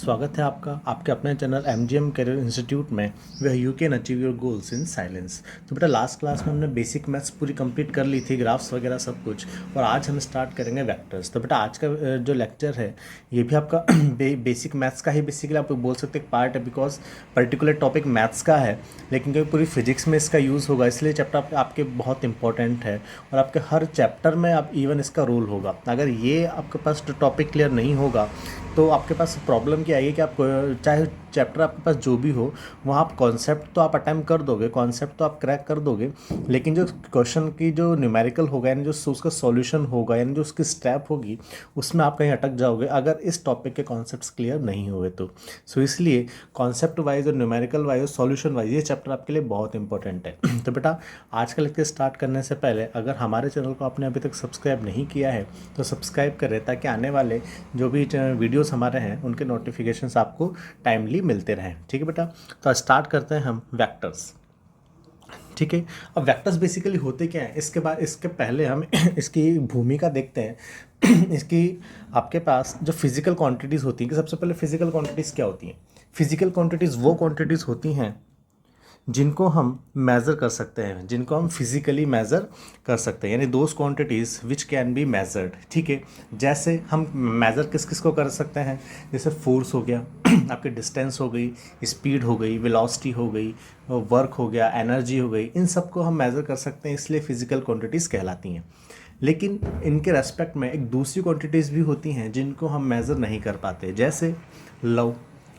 स्वागत है आपका आपके अपने चैनल एमजीएम करियर इंस्टीट्यूट में way you can achieve your goals in silence. तो बेटा लास्ट क्लास में हमने बेसिक मैथ्स पूरी कंप्लीट कर ली थी, ग्राफ्स वगैरह सब कुछ, और आज हम स्टार्ट करेंगे वेक्टर्स। तो बेटा आज का जो लेक्चर है ये भी आपका बेसिक मैथ्स का ही बेसिकली आप बोल सकते एक पार्ट है, बिकॉज पर्टिकुलर टॉपिक मैथ्स का है लेकिन क्योंकि पूरी फिजिक्स में इसका यूज़ होगा इसलिए चैप्टर आपके बहुत इंपॉर्टेंट है और आपके हर चैप्टर में आप इवन इसका रोल होगा। अगर ये आपके पास टॉपिक क्लियर नहीं होगा तो आपके पास प्रॉब्लम क्या आएगी कि आप चाहे चैप्टर आपके पास जो भी हो वहाँ आप कॉन्सेप्ट तो आप अटेम्प्ट कर दोगे, कॉन्सेप्ट तो आप क्रैक कर दोगे, लेकिन जो क्वेश्चन की जो न्यूमेरिकल होगा यानी जो उसका सॉल्यूशन होगा यानी जो उसकी स्टेप होगी उसमें आप कहीं अटक जाओगे अगर इस टॉपिक के कॉन्सेप्ट्स क्लियर नहीं हुए तो। सो इसलिए कॉन्सेप्ट वाइज और न्यूमेरिकल वाइज और सॉल्यूशन वाइज ये चैप्टर आपके लिए बहुत इंपॉर्टेंट है। तो बेटा आज का लेक्चर स्टार्ट करने से पहले अगर हमारे चैनल को आपने अभी तक सब्सक्राइब नहीं किया है तो सब्सक्राइब करें ताकि आने वाले जो भी वीडियोस हमारे हैं उनके नोटिफिकेशंस आपको टाइमली मिलते रहें। ठीक है बेटा, तो स्टार्ट करते हैं हम वेक्टर्स। ठीक है, अब वेक्टर्स बेसिकली होते क्या हैं इसके पहले हम इसकी भूमिका देखते हैं। इसकी आपके पास जो फिजिकल क्वांटिटीज़ होती हैं कि सबसे पहले फिजिकल क्वांटिटीज़ क्या होती हैं। फिजिकल क्वांटिटीज़ वो क्वांटिटीज़ होती हैं जिनको हम मेज़र कर सकते हैं, जिनको हम फिज़िकली मेज़र कर सकते हैं, यानी those quantities which can be measured. ठीक है, जैसे हम मेज़र किस किस को कर सकते हैं, जैसे फोर्स हो गया, आपकी डिस्टेंस हो गई, स्पीड हो गई, वेलोसिटी हो गई, वर्क हो गया, एनर्जी हो गई, इन सब को हम मेज़र कर सकते हैं, इसलिए फिज़िकल क्वांटिटीज़ कहलाती हैं। लेकिन इनके रेस्पेक्ट में एक दूसरी क्वांटिटीज़ भी होती हैं जिनको हम मेज़र नहीं कर पाते, जैसे लव,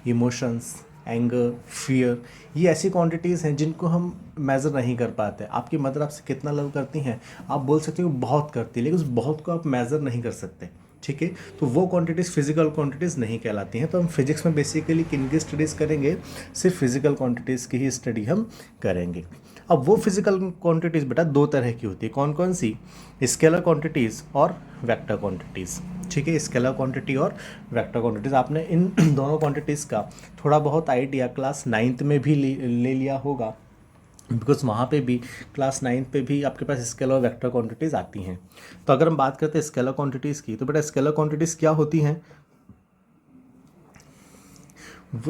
इमोशंस, एंगर, फियर, ये ऐसी क्वांटिटीज़ हैं जिनको हम मेज़र नहीं कर पाते। आपकी मदर आपसे कितना लव करती हैं, आप बोल सकते हो बहुत करती है, लेकिन उस बहुत को आप मेज़र नहीं कर सकते। ठीक है, तो वो क्वांटिटीज़ फिजिकल क्वांटिटीज़ नहीं कहलाती हैं। तो हम फिजिक्स में बेसिकली किन की स्टडीज़ करेंगे, सिर्फ फिजिकल क्वांटिटीज़ की ही स्टडी हम करेंगे। अब वो फिजिकल क्वांटिटीज़ बेटा दो तरह की होती है, कौन कौन सी, स्केलर क्वांटिटीज़ और वेक्टर क्वांटिटीज़। ठीक है, स्केलर क्वांटिटी और वेक्टर क्वांटिटीज़, आपने इन दोनों क्वांटिटीज़ का थोड़ा बहुत आइडिया क्लास 9th में भी ले लिया होगा, बिकॉज वहाँ पे भी क्लास 9th पे भी आपके पास स्केलर और वेक्टर क्वांटिटीज़ आती हैं। तो अगर हम बात करते हैं स्केलर क्वांटिटीज़ की, तो बेटा स्केलर क्वांटिटीज़ क्या होती हैं।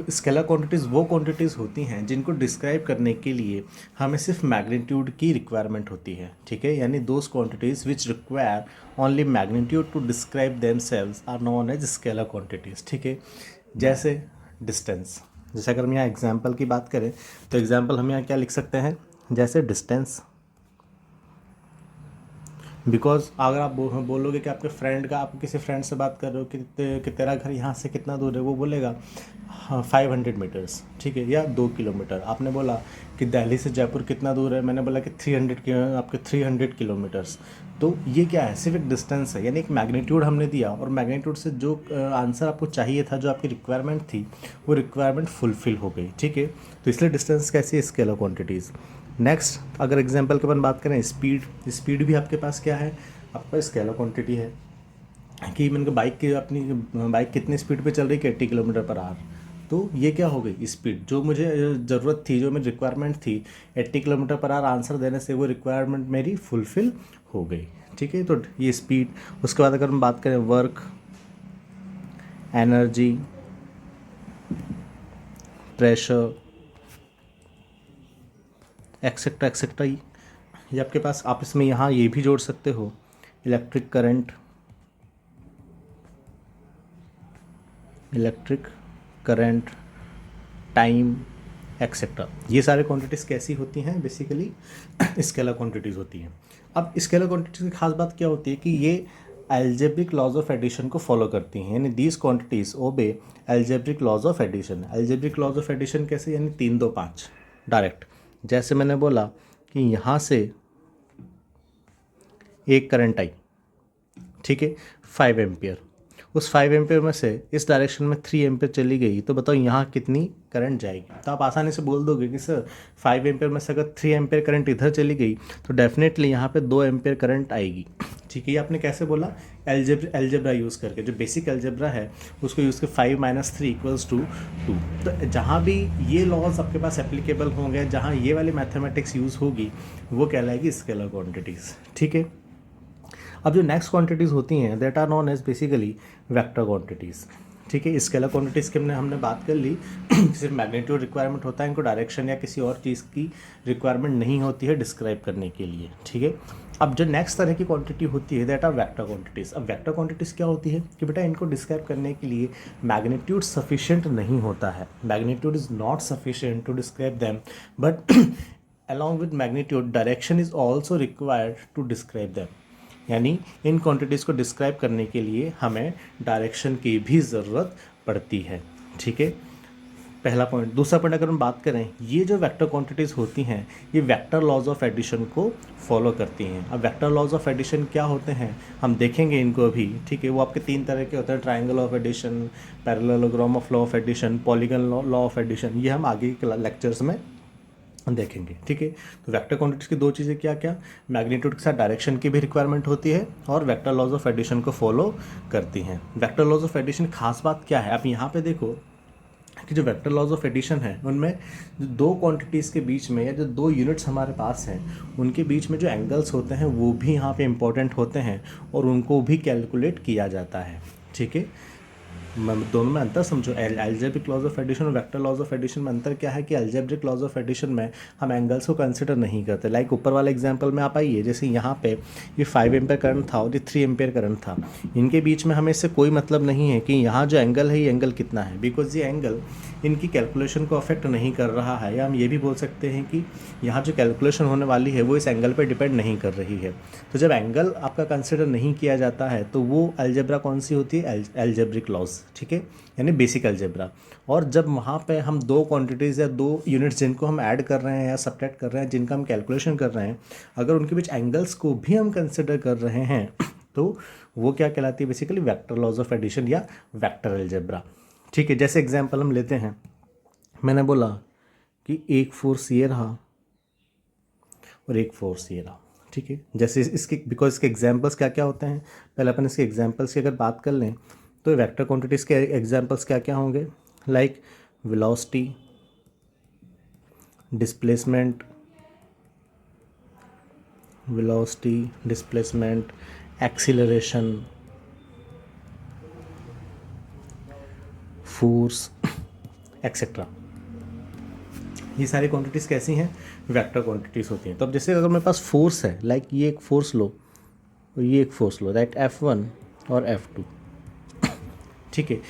स्केलर क्वांटिटीज़ वो क्वांटिटीज़ होती हैं जिनको डिस्क्राइब करने के लिए हमें सिर्फ मैग्नीट्यूड की रिक्वायरमेंट होती है। ठीक है, यानी those quantities which require only magnitude to describe themselves are known as scalar quantities. ठीक है, जैसे डिस्टेंस, जैसे अगर हम यहाँ एग्जाम्पल की बात करें तो एग्जाम्पल हम यहाँ क्या लिख सकते हैं, जैसे डिस्टेंस। बिकॉज अगर आप बोलोगे कि आपके फ्रेंड का, आप किसी फ्रेंड से बात कर रहे हो कि तेरा घर यहाँ से कितना दूर है, वो बोलेगा 500 मीटर्स। ठीक है, या 2 किलोमीटर। आपने बोला कि दिल्ली से जयपुर कितना दूर है, मैंने बोला कि 300 किलोमीटर्स। तो ये क्या है, सिर्फ एक डिस्टेंस है, यानी एक मैग्नीट्यूड हमने दिया और मैग्नीट्यूड से जो आंसर आपको चाहिए था, जो आपकी रिक्वायरमेंट थी, वो रिक्वायरमेंट फुलफिल हो गई। ठीक है, तो इसलिए डिस्टेंस कैसी है, स्केलर क्वांटिटीज़। नेक्स्ट अगर एग्जांपल के अपन बात करें, स्पीड भी आपके पास क्या है, आपके पास स्केलर क्वांटिटी है कि मैंने बाइक की, अपनी बाइक कितनी स्पीड पे चल रही है, 80 किलोमीटर पर आवर। तो ये क्या हो गई, स्पीड। जो मुझे ज़रूरत थी, जो मेरी रिक्वायरमेंट थी 80 किलोमीटर पर आवर आंसर देने से, वो रिक्वायरमेंट मेरी फुलफिल हो गई। ठीक है, तो ये स्पीड। उसके बाद अगर हम बात करें work, energy, pressure, etcetera etcetera, ये आपके पास, आप इसमें यहाँ ये भी जोड़ सकते हो, इलेक्ट्रिक करंट, टाइम, एक्सेट्रा। ये सारे क्वांटिटीज़ कैसी होती हैं, बेसिकली स्केलर क्वांटिटीज़ होती हैं। अब स्केलर क्वांटिटीज़ की खास बात क्या होती है कि ये एल्जेब्रिक लॉज ऑफ एडिशन को फॉलो करती हैं, यानी these quantities obey algebraic laws of addition. Algebraic laws of addition कैसे, यानी 3 2 5 डायरेक्ट। जैसे मैंने बोला कि यहाँ से एक करंट आई, ठीक है, 5 एम्पियर, उस 5 एम्पियर में से इस डायरेक्शन में 3 एम्पियर चली गई, तो बताओ यहाँ कितनी करंट जाएगी। तो आप आसानी से बोल दोगे कि सर 5 एम्पियर में से अगर 3 एम्पियर करंट इधर चली गई तो डेफिनेटली यहाँ पे 2 एम्पियर करंट आएगी। ठीक है, ये आपने कैसे बोला, एल्जेब्रा यूज़ करके, जो बेसिक एल्जेब्रा है उसको यूज़ कर 5 - 3 = 2। तो जहाँ भी ये लॉज आपके पास एप्लीकेबल होंगे, जहाँ ये वाली मैथमेटिक्स यूज़ होगी, वो कहलाएगी स्केलर क्वान्टिटीज़। ठीक है, अब जो नेक्स्ट क्वांटिटीज़ होती हैं that are known as basically vector quantities. ठीक है। स्केलर क्वांटिटीज़ की हमने बात कर ली। सिर्फ मैग्नीट्यूड रिक्वायरमेंट होता है, इनको डायरेक्शन या किसी और चीज़ की रिक्वायरमेंट नहीं होती है डिस्क्राइब करने के लिए, ठीक है। अब जो नेक्स्ट तरह की क्वांटिटी होती है दैट आर वेक्टर क्वांटिटीज़। अब वेक्टर क्वांटिटीज़ क्या होती है कि बेटा इनको डिस्क्राइब करने के लिए मैग्नीट्यूड सफिशिएंट नहीं होता है, magnitude is not sufficient to describe them, but along with magnitude direction is also required to describe them। यानी इन क्वांटिटीज़ को डिस्क्राइब करने के लिए हमें डायरेक्शन की भी ज़रूरत पड़ती है, ठीक है। पहला पॉइंट। दूसरा पॉइंट अगर हम बात करें, ये जो वेक्टर क्वांटिटीज़ होती हैं ये वेक्टर लॉज ऑफ एडिशन को फॉलो करती हैं। अब वेक्टर लॉज ऑफ एडिशन क्या होते हैं हम देखेंगे इनको अभी, ठीक है। वो आपके 3 तरह के होते हैं, triangle of addition, parallelogram of law of addition, polygon law of addition. ये हम आगे के लेक्चर्स में देखेंगे, ठीक है। तो वेक्टर क्वांटिटीज़ की 2 चीज़ें क्या क्या, मैग्नीट्यूड के साथ डायरेक्शन की भी रिक्वायरमेंट होती है और वेक्टर लॉज ऑफ एडिशन को फॉलो करती हैं। वेक्टर लॉज ऑफ एडिशन खास बात क्या है, आप यहाँ पे देखो कि जो वेक्टर लॉज ऑफ एडिशन है उनमें जो 2 क्वांटिटीज़ के बीच में या जो 2 यूनिट्स हमारे पास हैं उनके बीच में जो एंगल्स होते हैं वो भी यहाँ पे इंपॉर्टेंट होते हैं और उनको भी कैलकुलेट किया जाता है, ठीक है। दोनों में अंतर समझो, अलजेब्रिक लॉज ऑफ एडिशन और वेक्टर लॉज ऑफ एडिशन में अंतर क्या है कि अलजेब्रिक लॉज ऑफ एडिशन में हम एंगल्स को कंसिडर नहीं करते। लाइक ऊपर वाले एग्जांपल में आप आइए, जैसे यहाँ पे ये 5 एम्पेयर करंट था और ये 3 एम्पेयर करंट था, इनके बीच में हमें इससे कोई मतलब नहीं है कि यहाँ जो एंगल है ये एंगल कितना है, बिकॉज ये एंगल इनकी कैलकुलेशन को अफेक्ट नहीं कर रहा है। या हम ये भी बोल सकते हैं कि यहाँ जो कैलकुलेशन होने वाली है वो इस एंगल पर डिपेंड नहीं कर रही है। तो जब एंगल आपका कंसिडर नहीं किया जाता है तो वो अलजेब्रा कौन सी होती है, अलजेब्रिक लॉज, ठीक है, यानी बेसिक अलजेब्रा। और जब वहाँ पे हम 2 क्वांटिटीज़ या 2 यूनिट्स जिनको हम ऐड कर रहे हैं या सब्ट्रैक्ट कर रहे हैं, जिनका हम कैलकुलेशन कर रहे हैं, अगर उनके बीच एंगल्स को भी हम कंसिडर कर रहे हैं तो वो क्या कहलाती है, basically vector laws of addition या वेक्टर अलजेब्रा, ठीक है। जैसे एग्जांपल हम लेते हैं, मैंने बोला कि एक फोर्स ये रहा और एक फोर्स ये रहा, ठीक है। जैसे इसके बिकॉज इसके एग्जांपल्स क्या क्या होते हैं, पहले अपन इसके एग्जांपल्स की अगर बात कर लें तो वेक्टर क्वांटिटीज़ के एग्जांपल्स क्या क्या होंगे, like velocity, displacement, acceleration, force etcetera. ये सारी क्वांटिटीज़ कैसी हैं, वेक्टर क्वांटिटीज़ होती हैं। तो अब जैसे अगर मेरे पास फोर्स है, लाइक ये एक फोर्स लो और ये एक फोर्स लो, राइट, F1 और F2, ठीक है।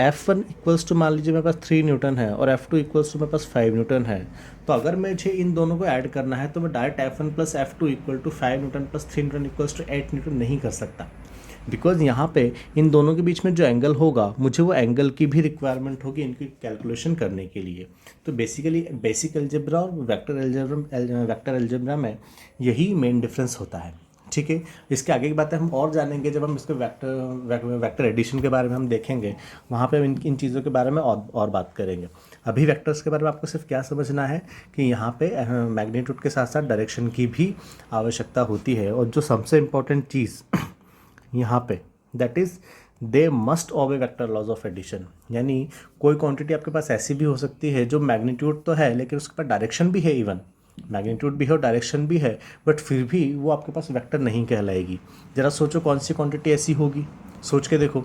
F1 इक्वल्स टू मान लीजिए मेरे पास 3 न्यूटन है और F2 इक्वल्स टू मेरे पास 5 न्यूटन है। तो अगर मुझे इन दोनों को ऐड करना है तो मैं direct F1 plus F2 equal to 5 newton plus 3 newton equals to 8 newton नहीं कर सकता, बिकॉज यहाँ पे इन दोनों के बीच में जो एंगल होगा मुझे वो एंगल की भी रिक्वायरमेंट होगी इनकी कैलकुलेशन करने के लिए। तो बेसिकली बेसिक अलजेब्रा और वेक्टर अलजेब्रा में यही मेन डिफरेंस होता है, ठीक है। इसके आगे की बातें हम और जानेंगे जब हम इसके वेक्टर एडिशन के बारे में हम देखेंगे, वहाँ पे इन चीज़ों के बारे में और बात करेंगे। अभी वेक्टर्स के बारे में आपको सिर्फ क्या समझना है कि यहाँ पे मैग्नीट्यूड के साथ साथ डायरेक्शन की भी आवश्यकता होती है। और जो सबसे इम्पोर्टेंट चीज़ यहाँ पे that is they must obey vector laws of addition. यानी कोई क्वांटिटी आपके पास ऐसी भी हो सकती है जो मैग्नीट्यूड तो है लेकिन उसके पास डायरेक्शन भी है, इवन मैग्नीट्यूड भी है और डायरेक्शन भी है, बट फिर भी वो आपके पास वेक्टर नहीं कहलाएगी। ज़रा सोचो कौन सी क्वांटिटी ऐसी होगी, सोच के देखो।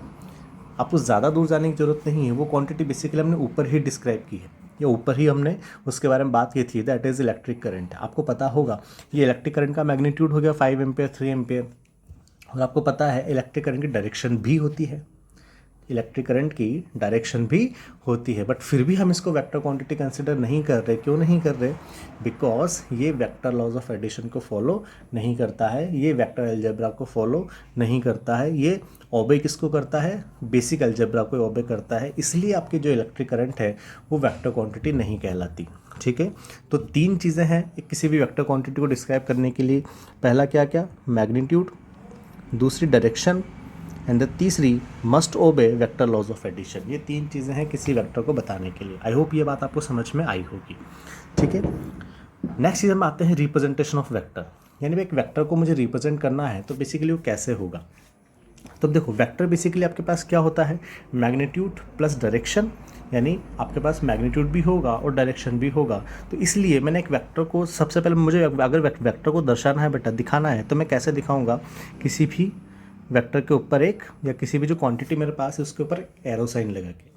आपको ज़्यादा दूर जाने की ज़रूरत नहीं है, वो क्वांटिटी बेसिकली हमने ऊपर ही डिस्क्राइब की है या ऊपर ही हमने उसके बारे में बात की थी, दैट इज़ इलेक्ट्रिक करंट। आपको पता होगा ये इलेक्ट्रिक करंट का मैग्नीट्यूड हो गया 5 एम्पेयर 3 एम्पेयर, और आपको पता है इलेक्ट्रिक करंट की डायरेक्शन भी होती है, इलेक्ट्रिक करंट की डायरेक्शन भी होती है, बट फिर भी हम इसको वेक्टर क्वांटिटी कंसिडर नहीं कर रहे। क्यों नहीं कर रहे, बिकॉज ये वेक्टर लॉज ऑफ एडिशन को फॉलो नहीं करता है, ये वेक्टर अलजेब्रा को फॉलो नहीं करता है, ये ओबे किसको करता है, बेसिक अलजेब्रा को ओबे करता है। इसलिए आपकी जो इलेक्ट्रिक करंट है वो वेक्टर क्वांटिटी नहीं कहलाती, ठीक है। तो 3 चीज़ें हैं किसी भी वेक्टर क्वांटिटी को डिस्क्राइब करने के लिए। पहला क्या क्या, मैग्नीट्यूड, दूसरी डायरेक्शन, एंड द तीसरी must obey vector laws of addition. ये 3 चीज़ें हैं किसी वेक्टर को बताने के लिए। आई होप ये बात आपको समझ में आई होगी, ठीक है। नेक्स्ट चीज़ हम आते हैं रिप्रेजेंटेशन ऑफ वेक्टर। यानी एक वेक्टर को मुझे रिप्रेजेंट करना है तो बेसिकली वो कैसे होगा। तो देखो वेक्टर बेसिकली आपके पास क्या होता है, मैग्नीट्यूड प्लस डायरेक्शन, यानी आपके पास मैग्नीट्यूड भी होगा और डायरेक्शन भी होगा। तो इसलिए मैंने एक वेक्टर को सबसे पहले मुझे अगर वेक्टर को दर्शाना है बेटा, दिखाना है, तो मैं कैसे दिखाऊंगा, किसी भी वेक्टर के ऊपर एक या किसी भी जो क्वांटिटी मेरे पास है उसके ऊपर एरो साइन लगा के,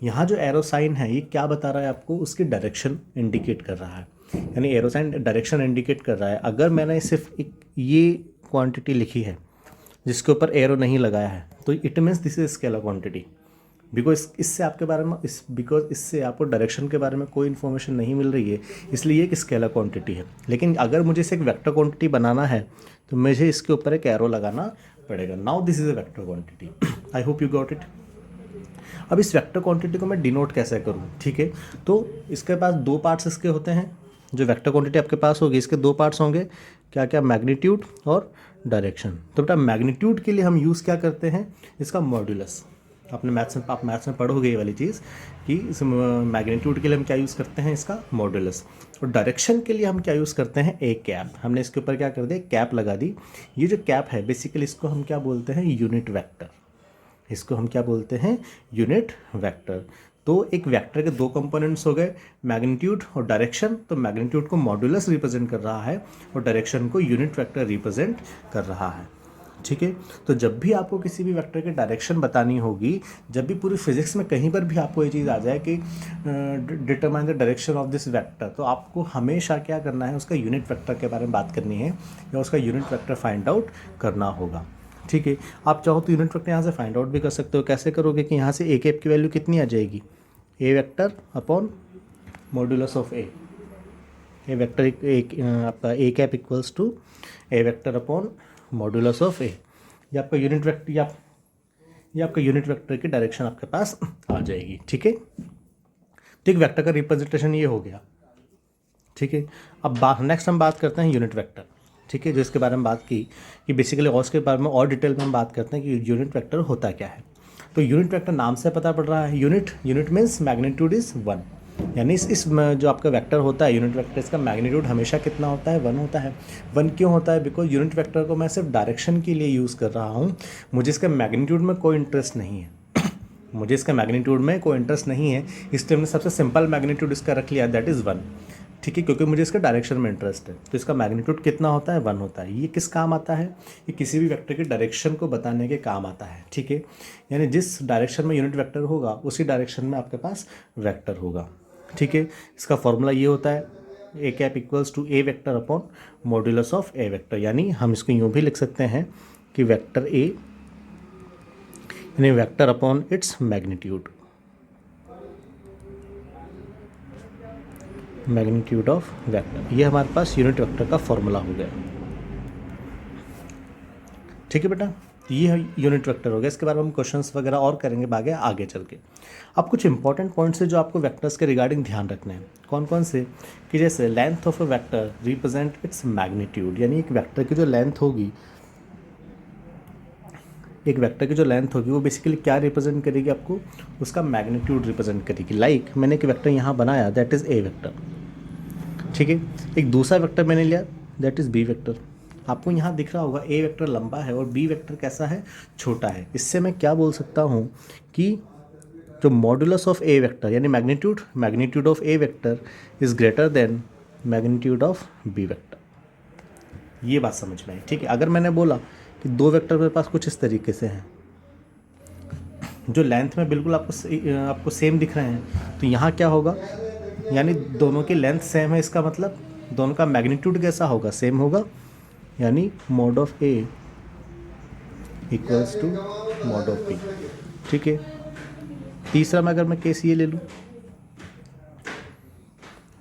यहाँ जो एरो साइन है ये क्या बता रहा है आपको, उसकी डायरेक्शन इंडिकेट कर रहा है, यानी एरो साइन डायरेक्शन इंडिकेट कर रहा है। अगर मैंने सिर्फ एक ये क्वांटिटी लिखी है जिसके ऊपर एरो नहीं लगाया है तो it means this is scalar quantity, because इससे आपके बारे में बिकॉज इससे आपको डायरेक्शन के बारे में कोई इन्फॉर्मेशन नहीं मिल रही है, इसलिए ये एक स्केलर क्वांटिटी है। लेकिन अगर मुझे इसे एक वेक्टर क्वांटिटी बनाना है तो मुझे इसके ऊपर एक एरो लगाना पड़ेगा। Now this is a vector quantity. I hope you got it. अब इस वेक्टर क्वांटिटी को मैं डिनोट कैसे करूँ, ठीक है, तो इसके पास दो पार्ट्स इसके होते हैं। जो वेक्टर क्वांटिटी आपके पास होगी इसके दो पार्ट्स होंगे, क्या क्या, मैग्नीट्यूड और डायरेक्शन। तो बेटा मैग्नीट्यूड के लिए हम यूज़ क्या करते हैं, इसका मॉड्यूलस। आपने मैथ्स में पढ़ोगे ये वाली चीज़ कि इस मैग्नीट्यूड के लिए हम क्या यूज़ करते हैं, इसका मॉड्यूलस। और डायरेक्शन के लिए हम क्या यूज़ करते हैं, ए कैप। हमने इसके ऊपर क्या कर दिया, कैप लगा दी। ये जो कैप है बेसिकली इसको हम क्या बोलते हैं, यूनिट वेक्टर। इसको हम क्या बोलते हैं, यूनिट वेक्टर। तो एक वेक्टर के दो कंपोनेंट्स हो गए, मैग्नीट्यूड और डायरेक्शन। तो मैग्नीट्यूड को मॉड्यूलस रिप्रेजेंट कर रहा है और डायरेक्शन को यूनिट वेक्टर रिप्रेजेंट कर रहा है, ठीक है। तो जब भी आपको किसी भी वेक्टर की डायरेक्शन बतानी होगी, जब भी पूरी फिजिक्स में कहीं पर भी आपको ये चीज़ आ जाए कि determine the direction of this vector, तो आपको हमेशा क्या करना है, उसका यूनिट वेक्टर के बारे में बात करनी है या उसका यूनिट वेक्टर फाइंड आउट करना होगा, ठीक है। आप चाहो तो यूनिट वेक्टर यहाँ से फाइंड आउट भी कर सकते हो। कैसे करोगे कि यहाँ से ए कैप की वैल्यू कितनी आ जाएगी, A vector upon modulus of A. A vector आपका A cap equals to A vector upon modulus of A. ये आपका यूनिट वेक्टर ये आपका यूनिट वेक्टर की डायरेक्शन आपके पास आ जाएगी, ठीक है। ठीक, वेक्टर का रिप्रेजेंटेशन ये हो गया, ठीक है। अब नेक्स्ट हम बात करते हैं यूनिट वेक्टर, ठीक है, जिसके बारे में बात की कि बेसिकली और उसके बारे में और डिटेल में हम बात करते हैं कि यूनिट वेक्टर होता क्या है। तो यूनिट वेक्टर नाम से पता पड़ रहा है, यूनिट मीन्स मैग्नीट्यूड इज़ 1, यानी इस जो आपका वेक्टर होता है यूनिट वेक्टर, इसका मैग्नीट्यूड हमेशा कितना होता है, 1 होता है। 1 क्यों होता है, बिकॉज यूनिट वेक्टर को मैं सिर्फ डायरेक्शन के लिए यूज़ कर रहा हूँ, मुझे इसका मैग्नीट्यूड में कोई इंटरेस्ट नहीं है मुझे इसका मैग्नीट्यूड में कोई इंटरेस्ट नहीं है, इसलिए हमने सबसे सिंपल मैग्नीट्यूड इसका रख लिया, दैट इज़ 1, ठीक है, क्योंकि मुझे इसका डायरेक्शन में इंटरेस्ट है। तो इसका मैग्नीट्यूड कितना होता है, 1 होता है। ये किस काम आता है, ये किसी भी वेक्टर की डायरेक्शन को बताने के काम आता है, ठीक है। यानी जिस डायरेक्शन में यूनिट वेक्टर होगा उसी डायरेक्शन में आपके पास वेक्टर होगा, ठीक है। इसका फॉर्मूला ये होता है, A cap equals to A vector upon modulus of A vector. यानी हम इसको यूँ भी लिख सकते हैं कि वेक्टर ए यानी vector upon its magnitude, magnitude of vector. ये हमारे पास यूनिट वेक्टर का फॉर्मूला हो गया, ठीक है बेटा। ये यूनिट वेक्टर हो गया। इसके बारे में हम क्वेश्चंस वगैरह और करेंगे आगे चल के। अब कुछ इंपॉर्टेंट पॉइंट्स है जो आपको वेक्टर्स के रिगार्डिंग ध्यान रखने हैं। कौन कौन से, कि जैसे length of a vector represent its magnitude, यानी एक वेक्टर की जो लेंथ होगी वो बेसिकली क्या रिप्रेजेंट करेगी, आपको उसका मैग्नीट्यूड रिप्रेजेंट करेगी। लाइक मैंने एक वेक्टर यहाँ बनाया, दैट इज़ ए वेक्टर, ठीक है। एक दूसरा वेक्टर मैंने लिया, दैट इज़ बी वेक्टर। आपको यहाँ दिख रहा होगा ए वेक्टर लंबा है और बी वेक्टर कैसा है, छोटा है। इससे मैं क्या बोल सकता हूँ कि जो मॉड्यूलस ऑफ ए वेक्टर यानी magnitude of A vector is greater than magnitude of B vector. ये बात समझ में आई, ठीक है। अगर मैंने बोला कि दो वेक्टर मेरे पास कुछ इस तरीके से हैं, जो लेंथ में बिल्कुल आपको सेम दिख रहे हैं, तो यहाँ क्या होगा, यानी दोनों की लेंथ सेम है, इसका मतलब दोनों का मैग्नीट्यूड कैसा होगा, सेम होगा, यानी mod of A equals to mod of B, ठीक है। तीसरा में अगर मैं केस ये ले लूँ,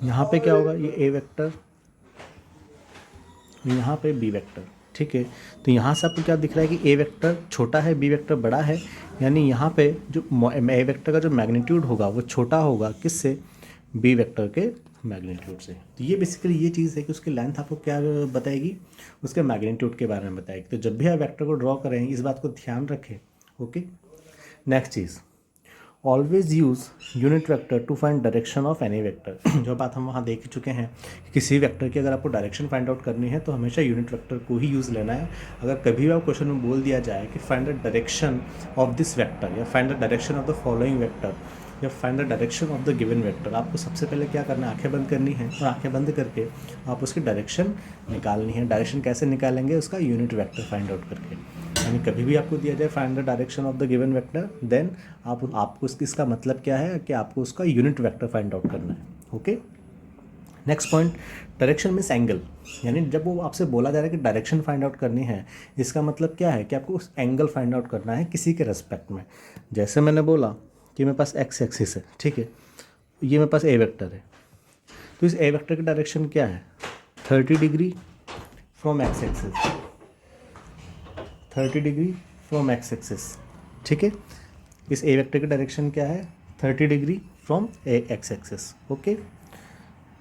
यहाँ पे क्या होगा, ये ए वेक्टर, यहाँ पे बी वेक्टर, ठीक है। तो यहाँ से आपको क्या दिख रहा है कि ए वेक्टर छोटा है, बी वेक्टर बड़ा है, यानी यहाँ पे जो ए वेक्टर का जो मैग्नीट्यूड होगा वो छोटा होगा किससे, बी वेक्टर के मैग्नीट्यूड से। तो ये बेसिकली ये चीज़ है कि उसकी लेंथ आपको क्या बताएगी, उसके मैग्नीट्यूड के बारे में बताएगी। तो जब भी आप वेक्टर को ड्रॉ करें इस बात को ध्यान रखें, ओके। नेक्स्ट चीज़, always use unit vector to find direction of any vector. जो बात हम वहाँ देख चुके हैं कि किसी वेक्टर की अगर आपको डायरेक्शन फाइंड आउट करनी है तो हमेशा यूनिट वेक्टर को ही यूज़ लेना है। अगर कभी भी आप क्वेश्चन में बोल दिया जाए कि find the direction of this vector या find the direction of the following vector या find the direction of the given vector, आपको सबसे पहले क्या करना है, आंखें बंद करनी है और आंखें बंद करके आप उसकी डायरेक्शन निकालनी है। डायरेक्शन कैसे निकालेंगे, उसका यूनिट वेक्टर फाइंड आउट करके। यानी कभी भी आपको दिया जाए find the direction of the given vector, then आपको इसका मतलब क्या है कि आपको उसका यूनिट वेक्टर फाइंड आउट करना है। Okay, next point, direction means angle. यानी जब वो आपसे बोला जा रहा है कि डायरेक्शन फाइंड आउट करनी है, इसका मतलब क्या है कि आपको उस एंगल फाइंड आउट करना है किसी के रेस्पेक्ट में। जैसे मैंने बोला कि मेरे पास एक्स एक्सिस है, ठीक है, ये मेरे पास ए वेक्टर है, तो इस ए वेक्टर की डायरेक्शन क्या है, 30 degree from x axis, 30 degree from x axis, ठीक है। इस ए वेक्टर की डायरेक्शन क्या है, 30 degree from A x axis. Okay,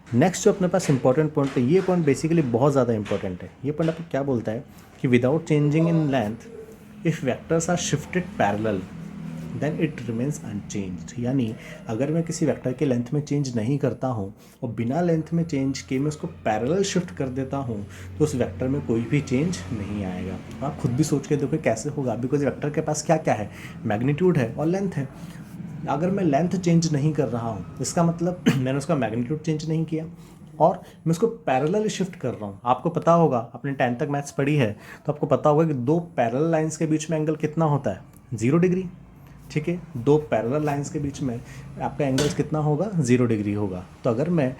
next जो अपने पास इंपॉर्टेंट पॉइंट है, ये पॉइंट बेसिकली बहुत ज़्यादा इंपॉर्टेंट है। ये पॉइंट आपको क्या बोलता है कि without changing in length if vectors are shifted parallel then it remains unchanged. यानी अगर मैं किसी वेक्टर के लेंथ में चेंज नहीं करता हूँ और बिना लेंथ में चेंज के मैं उसको पैरेलल शिफ्ट कर देता हूँ तो उस वेक्टर में कोई भी चेंज नहीं आएगा। आप खुद भी सोच के देखो कैसे होगा, बिकॉज वेक्टर के पास क्या क्या है, मैग्नीट्यूड है और लेंथ है। अगर मैं लेंथ चेंज नहीं कर रहा हूँ इसका मतलब मैंने उसका मैग्नीट्यूड चेंज नहीं किया और मैं उसको पैरेलल शिफ्ट कर रहा हूँ। आपको पता होगा, आपने 10 तक मैथ्स पढ़ी है तो आपको पता होगा कि दो पैरेलल लाइंस के बीच में एंगल कितना होता है, 0 डिग्री, ठीक है। दो पैरेलल लाइंस के बीच में आपका एंगल कितना होगा, 0 डिग्री होगा। तो अगर मैं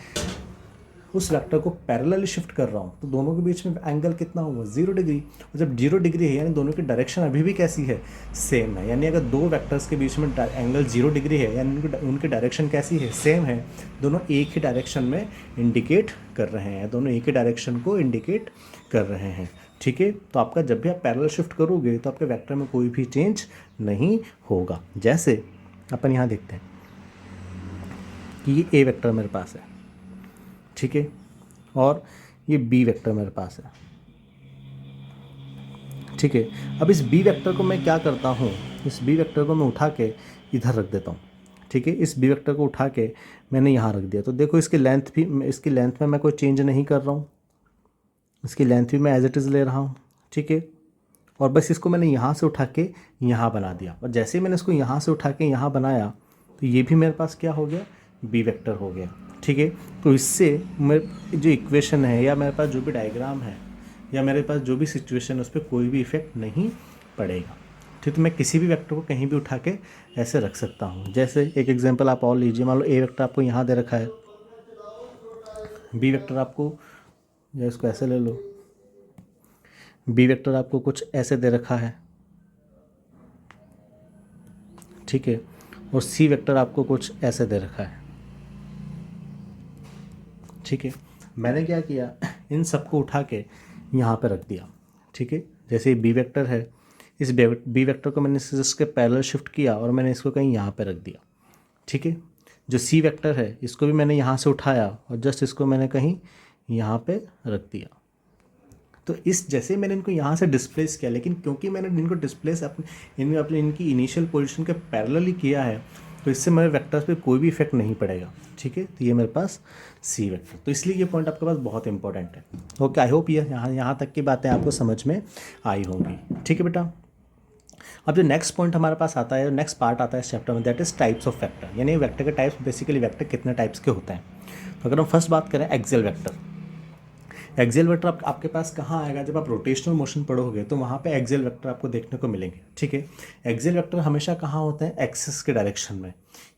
उस वेक्टर को पैरेलल शिफ्ट कर रहा हूँ तो दोनों के बीच में एंगल कितना होगा, 0 डिग्री। और जब 0 डिग्री है यानी दोनों की डायरेक्शन अभी भी कैसी है, सेम है। यानी अगर दो वेक्टर्स के बीच में एंगल 0 डिग्री है यानी उनकी डायरेक्शन कैसी है, सेम है। दोनों एक ही डायरेक्शन में इंडिकेट कर रहे हैं, दोनों एक ही डायरेक्शन को इंडिकेट कर रहे हैं, ठीक है। तो आपका जब भी आप पैरेलल शिफ्ट करोगे तो आपके वेक्टर में कोई भी चेंज नहीं होगा। जैसे अपन यहाँ देखते हैं कि ये ए वेक्टर मेरे पास है, ठीक है, और ये बी वेक्टर मेरे पास है, ठीक है। अब इस बी वेक्टर को मैं क्या करता हूँ, इस बी वेक्टर को मैं उठा के इधर रख देता हूँ, ठीक है। इस बी वेक्टर को उठा के मैंने यहाँ रख दिया तो देखो इसकी लेंथ में मैं कोई चेंज नहीं कर रहा हूँ, इसकी लेंथ भी मैं एज इट इज़ ले रहा हूँ, ठीक है। और बस इसको मैंने यहाँ से उठा के यहाँ बना दिया और जैसे ही मैंने इसको यहाँ से उठा के यहाँ बनाया तो ये भी मेरे पास क्या हो गया, बी वेक्टर हो गया, ठीक है। तो इससे मेरे जो इक्वेशन है या मेरे पास जो भी डायग्राम है या मेरे पास जो भी सिचुएशन है उस पर कोई भी इफेक्ट नहीं पड़ेगा, ठीक। तो मैं किसी भी वेक्टर को कहीं भी उठा के ऐसे रख सकता हूँ। जैसे एक एग्जांपल आप और लीजिए, मान लो ए वेक्टर आपको यहाँ दे रखा है, बी वेक्टर आपको, या इसको ऐसे ले लो, बी वेक्टर आपको कुछ ऐसे दे रखा है, ठीक है, और सी वेक्टर आपको कुछ ऐसे दे रखा है, ठीक है। मैंने क्या किया, इन सबको उठा के यहाँ पे रख दिया, ठीक है। जैसे बी वेक्टर है, इस बी वेक्टर को मैंने इसके पैरेलल शिफ्ट किया और मैंने इसको कहीं यहाँ पे रख दिया, ठीक है। जो सी वेक्टर है इसको भी मैंने यहाँ से उठाया और जस्ट इसको मैंने कहीं यहाँ पे रख दिया। तो इस जैसे मैंने इनको यहाँ से डिस्प्लेस किया, लेकिन क्योंकि मैंने इनको डिस्प्लेस इनकी इनिशियल पोजीशन के पैरेलल ही किया है तो इससे मेरे वेक्टर्स पे कोई भी इफेक्ट नहीं पड़ेगा, ठीक है। तो ये मेरे पास सी वेक्टर, तो इसलिए ये पॉइंट आपके पास बहुत इंपॉर्टेंट है। ओके, आई होप ये यहाँ तक की बातें आपको समझ में आई होंगी, ठीक है बेटा। अब जो नेक्स्ट पॉइंट हमारे पास आता है, नेक्स्ट पार्ट आता है इस चैप्टर में, that is types of vector. यानी वेक्टर के टाइप्स, बेसिकली वेक्टर कितने टाइप्स के होते हैं। तो अगर हम फर्स्ट बात करें एक्सियल वेक्टर, एक्सियल वेक्टर आपके पास कहाँ आएगा, जब आप रोटेशनल मोशन पढ़ोगे तो वहाँ पे एक्सियल वेक्टर आपको देखने को मिलेंगे, ठीक है। एक्सियल वेक्टर हमेशा कहाँ होते हैं, एक्सिस के डायरेक्शन में,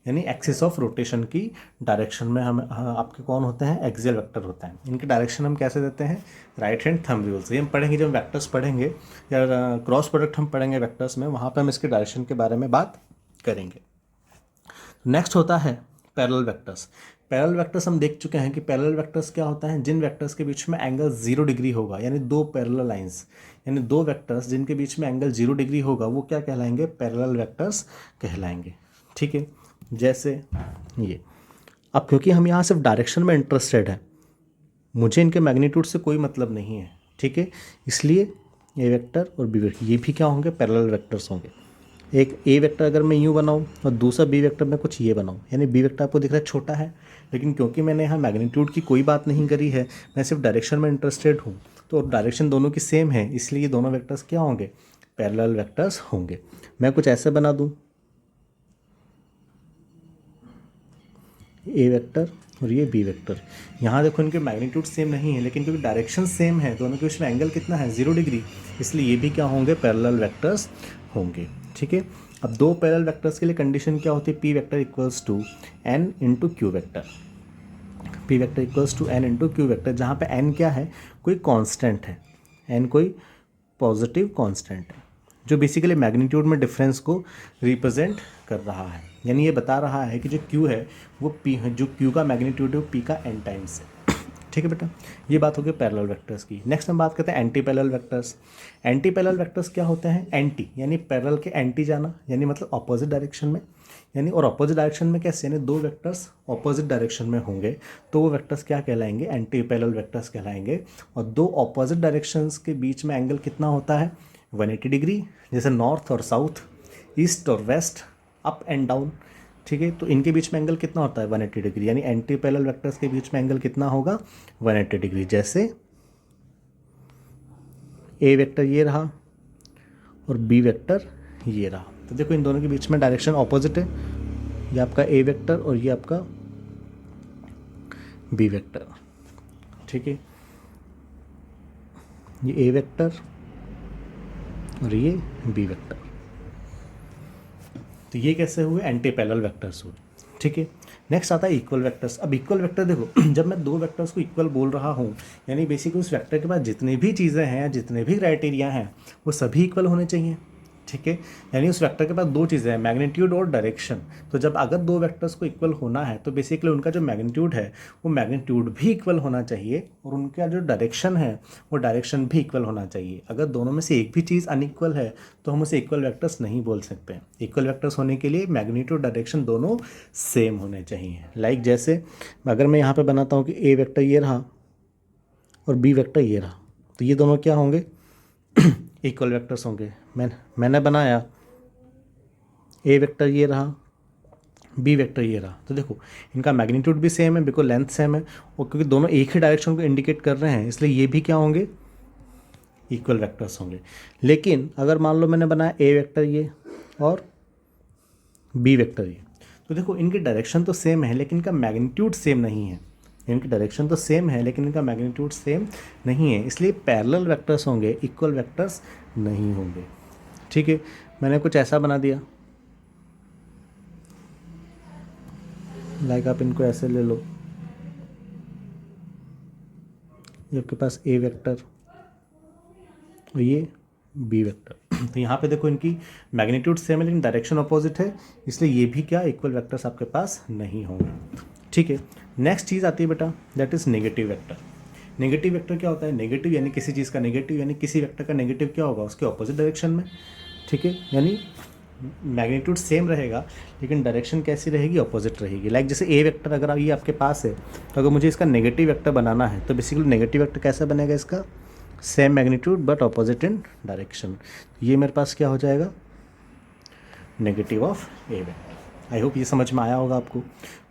यानी एक्सिस ऑफ रोटेशन की डायरेक्शन में हम आपके कौन होते हैं, एक्सियल वेक्टर होते हैं। इनके डायरेक्शन हम कैसे देते हैं, राइट हैंड थंब रूल से। हम पढ़ेंगे जब वेक्टर्स पढ़ेंगे या क्रॉस प्रोडक्ट हम पढ़ेंगे वेक्टर्स में, वहाँ पर हम इसके डायरेक्शन के बारे में बात करेंगे। नेक्स्ट होता है पैरेलल वेक्टर्स। पैरेलल वेक्टर्स हम देख चुके हैं कि पैरेलल वेक्टर्स क्या होता है, जिन वेक्टर्स के बीच में एंगल 0 डिग्री होगा, यानी दो पैरेलल लाइंस, यानी दो वेक्टर्स जिनके बीच में एंगल 0 डिग्री होगा, वो क्या कहलाएंगे, पैरेलल वेक्टर्स कहलाएंगे, ठीक है। जैसे ये, अब क्योंकि हम यहाँ सिर्फ डायरेक्शन में इंटरेस्टेड है, मुझे इनके मैग्नीट्यूड से कोई मतलब नहीं है, ठीक है, इसलिए ए वेक्टर और बी वेक्टर ये भी क्या होंगे, पैरेलल वेक्टर्स होंगे। एक ए वेक्टर अगर मैं यूँ बनाऊँ और दूसरा बी वेक्टर मैं कुछ ये बनाऊँ, यानी बी वेक्टर आपको दिख रहा है छोटा है, लेकिन क्योंकि मैंने यहाँ मैग्नीट्यूड की कोई बात नहीं करी है, मैं सिर्फ डायरेक्शन में इंटरेस्टेड हूँ, तो डायरेक्शन दोनों की सेम है, इसलिए दोनों वेक्टर्स क्या होंगे, पैरेलल वेक्टर्स होंगे। मैं कुछ ऐसे बना दूँ, ए वेक्टर और ये बी वेक्टर। यहाँ देखो इनके मैग्नीट्यूड सेम नहीं है, लेकिन क्योंकि डायरेक्शन सेम है दोनों के बीच में एंगल कितना है 0 डिग्री, इसलिए ये भी क्या होंगे पैरेलल वेक्टर्स होंगे। ठीक है, अब दो पैरेलल वेक्टर्स के लिए कंडीशन क्या होती है, P vector equals to N into Q vector. P vector equals to N into Q vector, जहाँ पे एन क्या है, कोई कांस्टेंट है, एन कोई पॉजिटिव कांस्टेंट है जो बेसिकली मैग्नीट्यूड में डिफरेंस को रिप्रेजेंट कर रहा है। यानी ये बता रहा है कि जो क्यू है वो पी है, जो क्यू का मैग्नीट्यूड है वो पी का एन टाइम्स है। ठीक है बेटा, ये बात हो गई पैरेलल वेक्टर्स की। नेक्स्ट हम बात करते हैं anti parallel vectors. Anti parallel vectors क्या होते हैं, एंटी यानी पैरेलल के एंटी जाना, यानी मतलब ऑपोजिट डायरेक्शन में, यानी और ऑपोजिट डायरेक्शन में कैसे, यानी दो वेक्टर्स ऑपोजिट डायरेक्शन में होंगे तो वो वेक्टर्स क्या कहलाएंगे, एंटी पैरेलल वेक्टर्स कहलाएंगे। और दो ऑपोजिट डायरेक्शंस के बीच में एंगल कितना होता है 180 डिग्री, जैसे नॉर्थ और साउथ, ईस्ट और वेस्ट, अप एंड डाउन। ठीक है, तो इनके बीच में एंगल कितना होता है 180 डिग्री, यानी एंटी पैरेलल वेक्टर्स के बीच में एंगल कितना होगा 180 डिग्री। जैसे ए वेक्टर ये रहा और बी वेक्टर ये रहा, तो देखो इन दोनों के बीच में डायरेक्शन ऑपोजिट है, ये आपका ए वेक्टर और ये आपका बी वेक्टर। ठीक है, ये ए वेक्टर और ये बी वेक्टर, तो ये कैसे हुए, एंटी पैरेलल वेक्टर्स हुए। ठीक है, नेक्स्ट आता है इक्वल वेक्टर्स। अब इक्वल वेक्टर देखो जब मैं दो वेक्टर्स को इक्वल बोल रहा हूँ, यानी बेसिकली उस वेक्टर के पास जितनी भी चीज़ें हैं, जितने भी क्राइटेरिया हैं, वो सभी इक्वल होने चाहिए। ठीक है, यानी उस वेक्टर के पास दो चीज़ें हैं, मैग्नीट्यूड और डायरेक्शन। तो जब अगर दो वेक्टर्स को इक्वल होना है तो बेसिकली उनका जो मैग्नीट्यूड है वो मैग्नीट्यूड भी इक्वल होना चाहिए और उनका जो डायरेक्शन है वो डायरेक्शन भी इक्वल होना चाहिए। अगर दोनों में से एक भी चीज़ अनइक्वल है तो हम उसे इक्वल वेक्टर्स नहीं बोल सकते। इक्वल वेक्टर्स होने के लिए मैग्नीट्यूड डायरेक्शन दोनों सेम होने चाहिए। लाइक जैसे अगर मैं यहाँ पर बनाता हूँ कि ए वेक्टर ये रहा और बी वेक्टर ये रहा, तो ये दोनों क्या होंगे इक्वल वेक्टर्स होंगे। मैंने बनाया ए वेक्टर ये रहा, बी वेक्टर ये रहा, तो देखो इनका मैग्नीट्यूड भी सेम है, बिकॉज लेंथ सेम है, और क्योंकि दोनों एक ही डायरेक्शन को इंडिकेट कर रहे हैं इसलिए ये भी क्या होंगे इक्वल वेक्टर्स होंगे। लेकिन अगर मान लो मैंने बनाया ए वेक्टर ये और बी वेक्टर ये, तो देखो इनकी डायरेक्शन तो सेम है लेकिन इनका मैग्नीट्यूड सेम नहीं है। इनकी डायरेक्शन तो सेम है लेकिन इनका मैग्नीट्यूड सेम नहीं है, इसलिए पैरेलल वेक्टर्स होंगे, इक्वल वेक्टर्स नहीं होंगे। ठीक है, मैंने कुछ ऐसा बना दिया, लाइक आप इनको ऐसे ले लो, ये आपके पास ए वेक्टर और ये बी वेक्टर, तो यहाँ पे देखो इनकी मैग्नीट्यूड सेम है लेकिन डायरेक्शन अपोजिट है, इसलिए ये भी क्या इक्वल वेक्टर्स आपके पास नहीं होंगे। ठीक है, नेक्स्ट चीज़ आती है बेटा that is negative vector. Negative vector क्या होता है, नेगेटिव यानी किसी चीज़ का नेगेटिव, यानी किसी वेक्टर का नेगेटिव क्या होगा उसके ऑपोजिट डायरेक्शन में। ठीक है, यानी मैग्नीट्यूड सेम रहेगा लेकिन डायरेक्शन कैसी रहेगी, ऑपोजिट रहेगी। लाइक जैसे ए वेक्टर अगर ये आपके पास है तो अगर मुझे इसका नेगेटिव वेक्टर बनाना है तो बेसिकली नेगेटिव वेक्टर कैसा बनेगा, इसका same magnitude but opposite in direction, ये मेरे पास क्या हो जाएगा negative of A vector. I hope ये समझ में आया होगा आपको।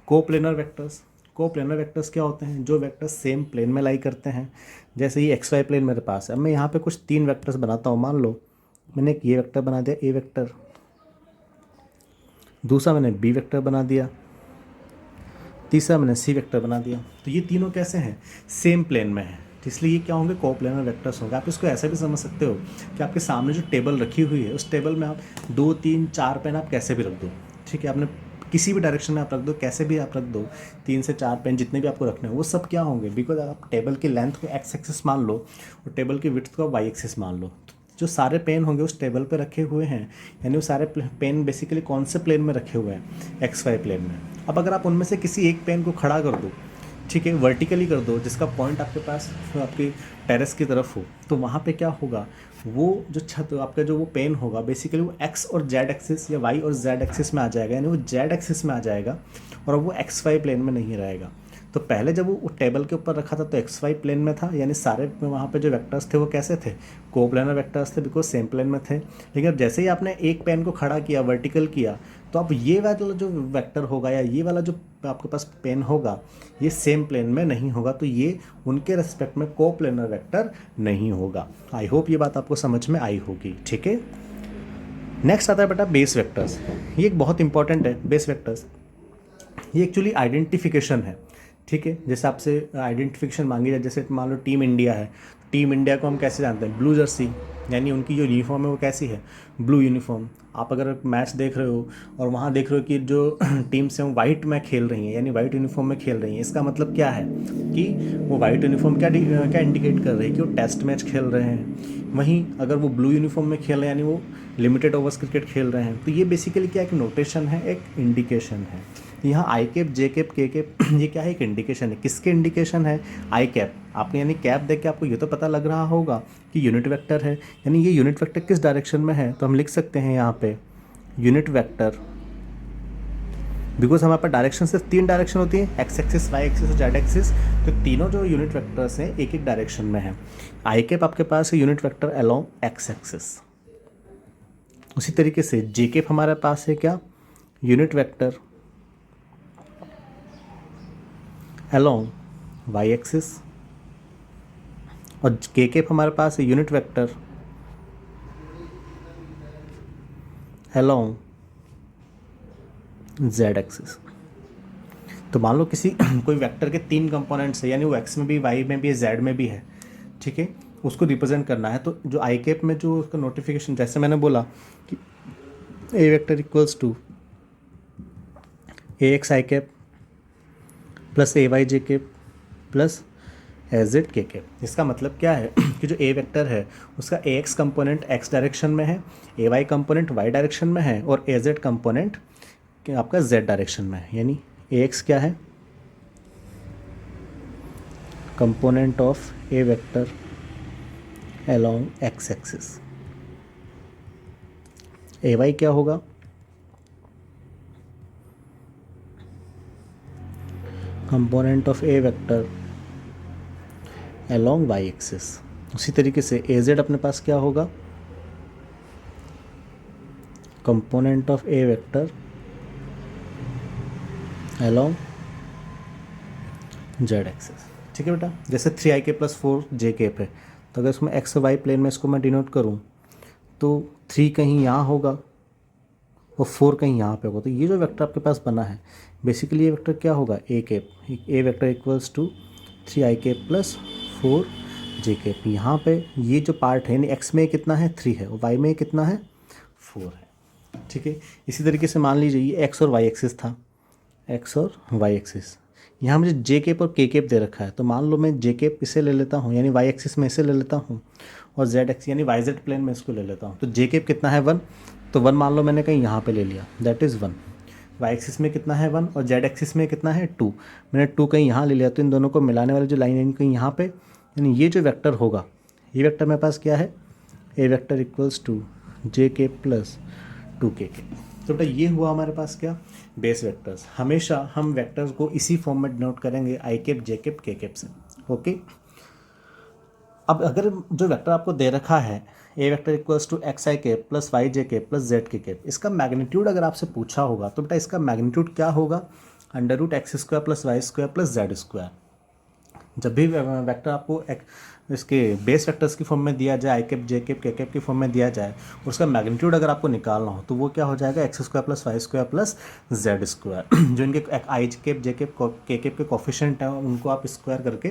कोप्लेनर वेक्टर्स, कोप्लेनर वेक्टर्स क्या होते हैं, जो वेक्टर्स सेम प्लेन में लाई करते हैं। जैसे ये एक्स वाई प्लेन मेरे पास है, अब मैं यहाँ पे कुछ तीन वेक्टर्स बनाता हूँ। मान लो मैंने एक ये वेक्टर बना दिया ए वेक्टर, दूसरा मैंने बी वेक्टर बना दिया, तीसरा मैंने सी वेक्टर बना दिया, तो ये तीनों कैसे हैं सेम प्लेन में है, इसलिए ये क्या होंगे कोप्लेनर वेक्टर्स होंगे। आप इसको ऐसे भी समझ सकते हो कि आपके सामने जो टेबल रखी हुई है उस टेबल में आप 2 3 4 पेन आप कैसे भी रख दो। ठीक है, आपने किसी भी डायरेक्शन में आप रख दो, कैसे भी आप रख दो, 3 से 4 पेन जितने भी आपको रखने हैं वो सब क्या होंगे, बिकॉज आप टेबल की लेंथ को एक्स एक्सिस मान लो और टेबल की विड्थ को वाई एक्सिस मान लो, जो सारे पेन होंगे उस टेबल पे रखे हुए हैं, यानी वो सारे पेन बेसिकली कौन से प्लेन में रखे हुए हैं, एक्स वाई प्लेन में। अब अगर आप उनमें से किसी एक पेन को खड़ा कर दो, ठीक है, वर्टिकली कर दो, जिसका पॉइंट आपके पास आपकी टेरेस की तरफ हो, तो वहाँ पे क्या होगा, वो जो छत आपका जो वो पेन होगा बेसिकली वो एक्स और जेड एक्सिस या वाई और जेड एक्सिस में आ जाएगा, यानी वो जेड एक्सिस में आ जाएगा और वो एक्स वाई प्लेन में नहीं रहेगा। तो पहले जब वो टेबल के ऊपर रखा था तो एक्स वाई प्लेन में था, यानी सारे वहाँ पे जो वेक्टर्स थे वो कैसे थे, कोप्लेनर वेक्टर्स थे, बिकॉज सेम प्लेन में थे। लेकिन अब जैसे ही आपने एक पेन को खड़ा किया, वर्टिकल किया, तो अब ये वाला जो वेक्टर होगा या ये वाला जो आपके पास पेन होगा ये सेम प्लेन में नहीं होगा, तो ये उनके रेस्पेक्ट में कोप्लेनर वेक्टर नहीं होगा। आई होप ये बात आपको समझ में आई होगी। ठीक है, नेक्स्ट आता है बेटा बेस वेक्टर्स। ये एक बहुत इंपॉर्टेंट है बेस वेक्टर्स, ये एक्चुअली आइडेंटिफिकेशन है। ठीक है, जैसे आपसे आइडेंटिफिकेशन मांगी जाए, जैसे मान लो टीम इंडिया है, टीम इंडिया को हम कैसे जानते हैं, ब्लू जर्सी, यानी उनकी जो यूनिफॉर्म है वो कैसी है, ब्लू यूनिफॉर्म। आप अगर मैच देख रहे हो और वहाँ देख रहे हो कि जो टीम्स हैं वो वाइट में खेल रही हैं, यानी वाइट यूनिफॉर्म में खेल रही हैं, इसका मतलब क्या है कि वो वाइट यूनिफॉर्म क्या इंडिकेट कर रही है कि वो टेस्ट मैच खेल रहे हैं। वहीं अगर वो ब्लू यूनिफॉर्म में खेल रहे हैं, यानी वो लिमिटेड ओवर्स क्रिकेट खेल रहे हैं। तो ये बेसिकली क्या, एक नोटेशन है, एक इंडिकेशन है। यहाँ आई cap, J cap, K cap, ये क्या है, एक इंडिकेशन है। किसके इंडिकेशन है, आई कैप। आपने यानी कैप देख के आपको ये तो पता लग रहा होगा कि यूनिट वेक्टर है, यानी ये यूनिट वेक्टर किस डायरेक्शन में है, तो हम लिख सकते हैं यहाँ पे यूनिट वेक्टर, बिकॉज हमारे पास डायरेक्शन सिर्फ 3 डायरेक्शन होती है, एक्स एक्सिस, वाई एक्सिस और जेड एक्सिस। तो तीनों जो यूनिट वेक्टर्स हैं एक एक डायरेक्शन में है। आई कैप आपके पास है unit vector along X axis. उसी तरीके से जे कैप हमारे पास है क्या, unit vector along Y axis. और के कैप हमारे पास है unit vector along Z axis. तो मान लो किसी कोई वेक्टर के 3 कंपोनेंट्स है, यानी वो एक्स में भी, वाई में भी है, जेड में भी है, ठीक है, उसको रिप्रेजेंट करना है। तो जो आई कैप में जो उसका नोटिफिकेशन, जैसे मैंने बोला कि A vector equals to A X I cap plus A Y J cap plus A Z K cap. इसका मतलब क्या है कि जो ए वेक्टर है उसका A X component X direction में है, A Y component Y direction में है, और ए जेड कंपोनेंट आपका जेड डायरेक्शन में है। यानी ए एक्स क्या है, component of A vector along X axis. A Y क्या होगा, component of A vector along Y axis. उसी तरीके से ए जेड अपने पास क्या होगा, component of A vector along Z axis. ठीक है बेटा, जैसे 3 i k plus 4 j cap है, तो अगर इसमें एक्स वाई प्लेन में इसको मैं डिनोट करूँ तो 3 कहीं यहाँ होगा और 4 कहीं यहाँ पे होगा। तो ये जो वेक्टर आपके पास बना है, बेसिकली ये वेक्टर क्या होगा, A cap, A vector equals to 3 i k plus 4 j cap. यहाँ पे ये जो पार्ट है, यानी एक्स में कितना है 3 है और वाई में कितना है 4 है। ठीक है, इसी तरीके से मान लीजिए ये एक्स और वाई एक्सिस था, एक्स और वाई एक्सिस। यहाँ मुझे जे कैप और के कैप दे रखा है, तो मान लो मैं जे कैप इसे ले लेता हूँ, यानी वाई एक्सिस में इसे ले लेता हूँ, और जेड एक्स यानी वाई जेड प्लेन में इसको ले लेता हूँ। तो जे कैप कितना है 1, तो 1 मान लो मैंने कहीं यहाँ पे ले लिया, दैट इज़ 1। वाई एक्सिस में कितना है 1 और जेड एक्सिस में कितना है 2, मैंने 2 कहीं यहाँ ले लिया। तो इन दोनों को मिलाने वाली जो लाइन है कहीं यहाँ पे, यानी ये जो वेक्टर होगा, ये वेक्टर मेरे पास क्या है, A vector equals to J cap plus 2 K cap. तो बेटा ये हुआ हमारे पास क्या, बेस वेक्टर्स। हमेशा हम वेक्टर्स को इसी फॉर्म में डिनोट करेंगे, I cap, J cap, K cap से। ओके, अब अगर जो वेक्टर आपको दे रखा है A vector equals to X I cap plus Y J cap plus Z K cap, इसका मैग्नीट्यूड अगर आपसे पूछा होगा तो बेटा इसका मैग्नीट्यूड क्या होगा, under root X square plus Y square plus Z square. जब भी वेक्टर आपको इसके बेस वेक्टर्स की फॉर्म में दिया जाए, आई cap, J cap, K cap की फॉर्म में दिया जाए, उसका मैग्नीट्यूड अगर आपको निकालना हो तो वो क्या हो जाएगा, X square plus Y square plus Z square. जो इनके I cap, J cap, K cap के कोफिशिएंट हैं उनको आप स्क्वायर करके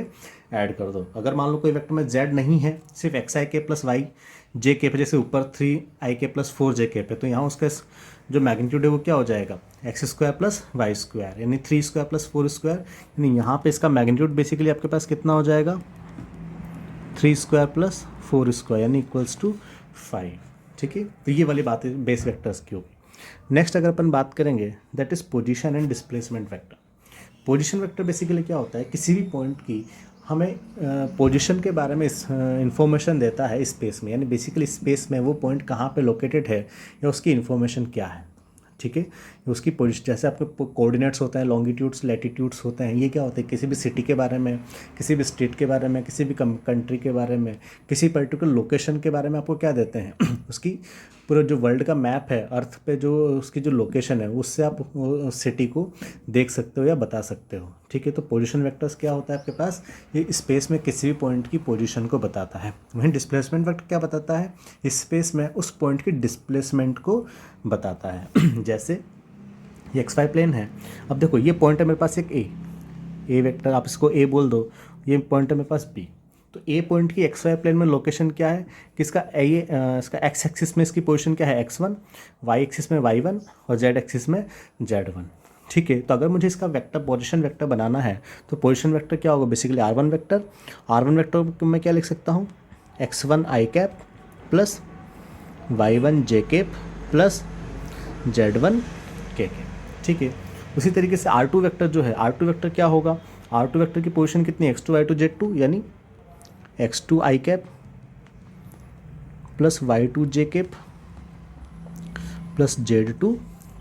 ऐड कर दो। अगर मान लो कोई वेक्टर में जेड नहीं है, सिर्फ x I cap plus Y J cap, जैसे ऊपर 3 आई कैप प्लस 4 जे कैप है, तो यहाँ उसका जो मैग्नीट्यूड है वो क्या हो जाएगा, X square plus Y square, यानी 3 स्क्वायर प्लस 4 स्क्वायर। यानी यहाँ पे इसका मैग्नीट्यूड बेसिकली आपके पास कितना हो जाएगा, 3 स्क्वायर प्लस 4 स्क्वायर, यानी इक्वल्स टू 5। ठीक है, तो ये वाली बात है बेस वेक्टर्स की होगी। नेक्स्ट अगर अपन बात करेंगे, that is position and displacement vector. Position vector basically क्या होता है, किसी भी पॉइंट की हमें पोजीशन के बारे में इंफॉर्मेशन देता है स्पेस में, यानी बेसिकली स्पेस में वो पॉइंट कहाँ पे लोकेटेड है या उसकी इन्फॉर्मेशन क्या है। ठीक है, उसकी पोजीशन, जैसे आपके कोऑर्डिनेट्स होते हैं, लॉन्गिट्यूड्स, लैटिट्यूड्स होते हैं, ये क्या होते हैं, किसी भी सिटी के बारे में, किसी भी स्टेट के बारे में, किसी भी कंट्री के बारे में, किसी पर्टिकुलर लोकेशन के बारे में आपको क्या देते हैं उसकी पूरा जो वर्ल्ड का मैप है, अर्थ पे जो उसकी जो लोकेशन है, उससे आप उस सिटी को देख सकते हो या बता सकते हो। ठीक है, तो पोजीशन वेक्टर्स क्या होता है आपके पास, ये स्पेस में किसी भी पॉइंट की पोजीशन को बताता है। वहीं डिस्प्लेसमेंट वेक्टर क्या बताता है, स्पेस में उस पॉइंट की डिस्प्लेसमेंट को बताता है। जैसे ये एक्स वाई प्लेन है, अब देखो ये पॉइंट है मेरे पास एक ए, ए वेक्टर, आप इसको ए बोल दो, ये पॉइंट है मेरे पास बी। तो ए पॉइंट की एक्स वाई प्लेन में लोकेशन क्या है, किसका इसका एक्स एक्सिस में इसकी पोजीशन क्या है x1, वाई एक्सिस में y1 और जेड एक्सिस में z1। ठीक है, तो अगर मुझे इसका वेक्टर पोजीशन वेक्टर बनाना है तो पोजीशन वेक्टर क्या होगा, basically r1 vector. r1 vector को मैं क्या लिख सकता हूँ, x1 i cap plus y1 j cap plus z1 k cap. ठीक है, उसी तरीके से r2 वेक्टर जो है, r2 वेक्टर क्या होगा, r2 वेक्टर की पोजीशन कितनी, x2 y2 z2, यानी x2 i cap plus y2 j cap plus z2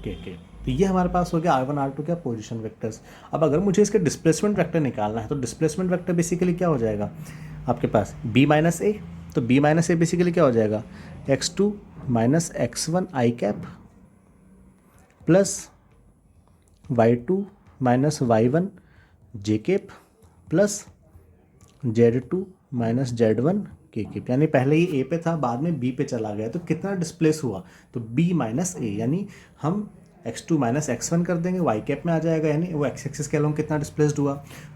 k cap. तो ये हमारे पास हो गया r1 r2 क्या पोजीशन वेक्टर्स। अब अगर मुझे इसके डिस्प्लेसमेंट वेक्टर निकालना है तो डिस्प्लेसमेंट वेक्टर बेसिकली क्या हो जाएगा आपके पास, b माइनस ए। तो b माइनस ए बेसिकली क्या हो जाएगा, x2 minus x1 i cap plus y2 minus y1 j cap plus z2 minus z1 के कैप। यानी पहले ही ए पे था, बाद में बी पे चला गया, तो कितना डिस्प्लेस हुआ, तो b माइनस ए, यानी हम x2 माइनस x1 कर देंगे, y कैप में आ जाएगा, यानी वो x एक्सिस के अलॉन्ग कितना डिस्प्लेस्ड हुआ,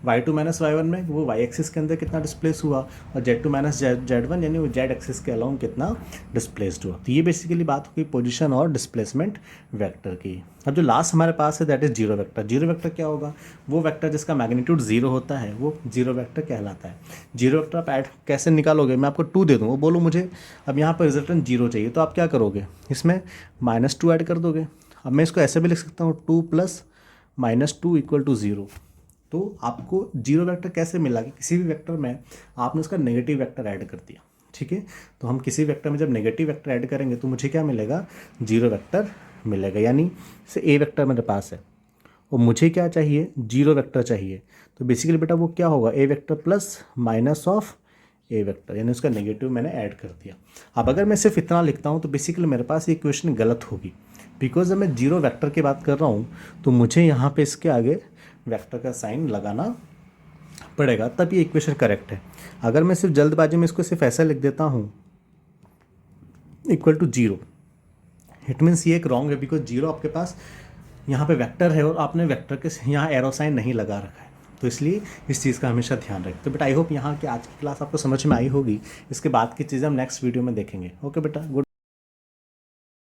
y2 माइनस y1 में वो y एक्सिस के अंदर कितना डिस्प्लेस हुआ, और z2 माइनस z1 यानी वो z एक्सिस के अलॉन्ग कितना डिस्प्लेस्ड हुआ। तो ये बेसिकली बात हो गई पोजीशन और डिस्प्लेसमेंट वेक्टर की। अब जो लास्ट हमारे पास है that is zero vector. Zero vector क्या होगा, वो वेक्टर जिसका मैग्नीट्यूड जीरो होता है वो जीरो वेक्टर कहलाता है। जीरो वेक्टर आप ऐड कैसे निकालोगे, मैं आपको 2 दे दूँ, वो बोलो मुझे अब यहाँ पर रिजल्टेंट जीरो चाहिए, तो आप क्या करोगे, इसमें -2 ऐड कर दोगे। अब मैं इसको ऐसे भी लिख सकता हूँ 2 प्लस -2 इक्वल टू 0। तो आपको जीरो वेक्टर कैसे मिला कि किसी भी वेक्टर में आपने उसका नेगेटिव वेक्टर ऐड कर दिया। ठीक है, तो हम किसी वेक्टर में जब नेगेटिव वेक्टर ऐड करेंगे तो मुझे क्या मिलेगा, जीरो वेक्टर मिलेगा। यानी से ए वेक्टर मेरे पास है और मुझे क्या चाहिए, जीरो वेक्टर चाहिए। तो बेसिकली बेटा वो क्या होगा, A vector plus minus of A vector, यानी उसका नेगेटिव मैंने ऐड कर दिया। अब अगर मैं सिर्फ इतना लिखता हूँ तो बेसिकली मेरे पास ये इक्वेशन गलत होगी, बिकॉज जब मैं जीरो वेक्टर की बात कर रहा हूँ तो मुझे यहाँ पे इसके आगे वेक्टर का साइन लगाना पड़ेगा, तब ये इक्वेशन करेक्ट है। अगर मैं सिर्फ जल्दबाजी में इसको सिर्फ ऐसा लिख देता हूँ इक्वल टू 0, इट मीन्स ये एक रॉन्ग है, बिकॉज जीरो आपके पास यहाँ पे वेक्टर है और आपने वेक्टर के यहाँ एरो साइन नहीं लगा रखा है, तो इसलिए इस चीज़ का हमेशा ध्यान रखें। तो बेटा आई होप यहाँ की आज की क्लास आपको समझ में आई होगी। इसके बाद की चीज़ें हम नेक्स्ट वीडियो में देखेंगे। ओके बेटा, गुड।